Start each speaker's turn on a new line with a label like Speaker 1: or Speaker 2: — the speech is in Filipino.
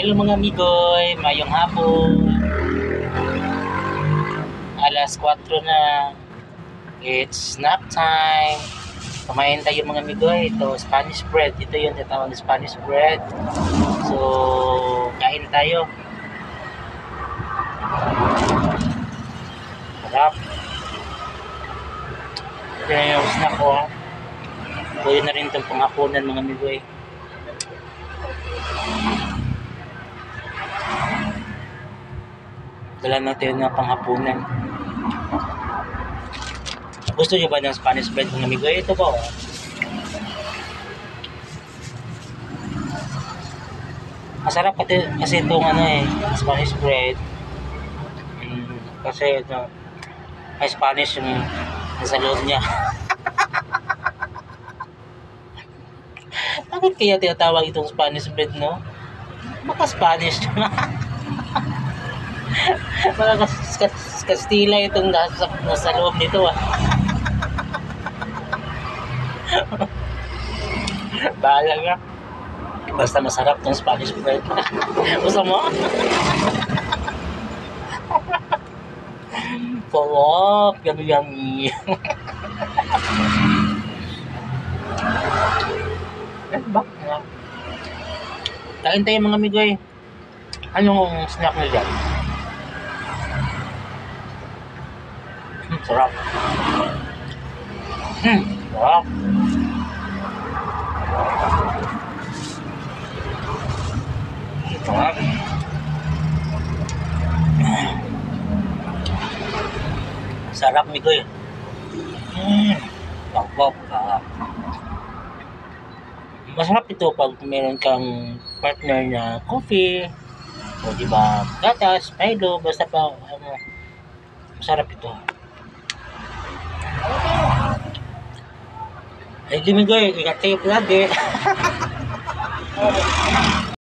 Speaker 1: Hello mga amigoy, mayong hapon. Alas 4 na. It's snack time. Kumain tayo mga amigoy. Ito, Spanish bread. Ito yung tinatawag na Spanish bread. So, kain tayo. Sarap. Ito na yung snack ko. Pwede na rin itong panghapunan mga amigoy. Dala natin na panghapunan. Gusto nyo ba ng Spanish bread mga amigo? Ito ba? Masarap kasi itong Spanish bread. Kasi ito, may Spanish yung nasa loob niya. Bakit kaya tinatawag itong Spanish bread, no? Baka Spanish. Mga Kastila itong nasa loob nito Bahala nga. Basta masarap tong Spanish bread. Gusto mo? Sarap. Yummy. Kain tayo mga amigoy. Anong snack nyo dyan? Sarap. Sarap. Sarap. Sarap migoy. Sarap. Masarap ito pag meron kang partner na coffee o diba gatas, Milo, basta pa masarap ito. Ay, di migoy, ingat kayo lagi.